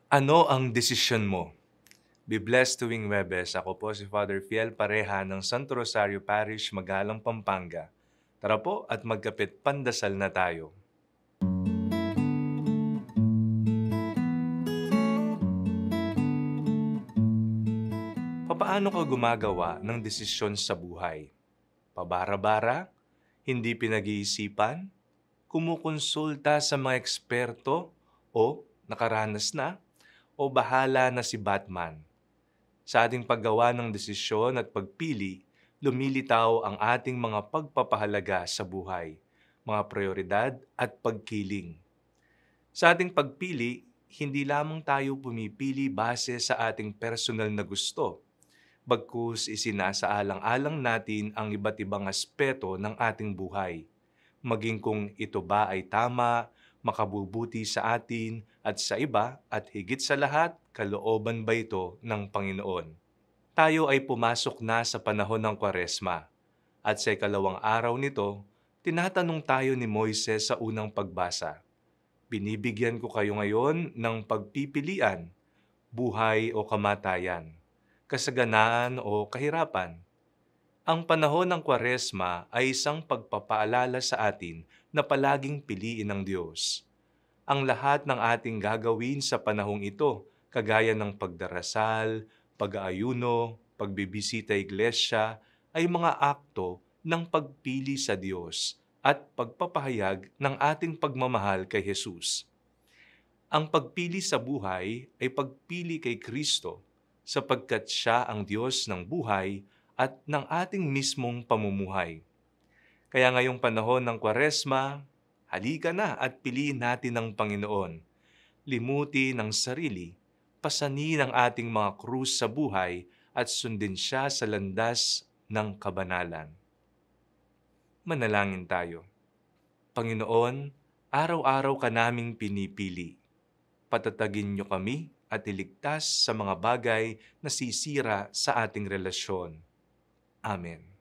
Ano ang desisyon mo? Be blessed tuwing Webes. Ako po si Father Fiel Pareha ng Santo Rosario Parish, Magalang, Pampanga. Tara po at magkapit pandasal na tayo. Papaano ka gumagawa ng desisyon sa buhay? Pabara-bara? Hindi pinag-iisipan? Kumukonsulta sa mga eksperto? O nakaranas na? O bahala na si Batman? Sa ating paggawa ng desisyon at pagpili, lumilitaw ang ating mga pagpapahalaga sa buhay, mga prioridad at pagkiling. Sa ating pagpili, hindi lamang tayo pumipili base sa ating personal na gusto, bagkus isinasaalang-alang natin ang iba't ibang aspeto ng ating buhay, maging kung ito ba ay tama, makabubuti sa atin at sa iba, at higit sa lahat, kalooban ba ito ng Panginoon. Tayo ay pumasok na sa panahon ng Kwaresma, at sa ikalawang araw nito, tinatanong tayo ni Moises sa unang pagbasa, "Binibigyan ko kayo ngayon ng pagpipilian, buhay o kamatayan, kasaganaan o kahirapan." Ang panahon ng Kwaresma ay isang pagpapaalala sa atin na palaging piliin ng Diyos. Ang lahat ng ating gagawin sa panahong ito, kagaya ng pagdarasal, pag-aayuno, pagbibisita iglesia, ay mga akto ng pagpili sa Diyos at pagpapahayag ng ating pagmamahal kay Jesus. Ang pagpili sa buhay ay pagpili kay Kristo, sapagkat Siya ang Diyos ng buhay at ng ating mismong pamumuhay. Kaya ngayong panahon ng Kwaresma, halika na at piliin natin ang Panginoon. Limutin ang sarili, pasanin ang ating mga krus sa buhay at sundin siya sa landas ng kabanalan. Manalangin tayo. Panginoon, araw-araw ka naming pinipili. Patatagin niyo kami at iligtas sa mga bagay na sisira sa ating relasyon. Amen.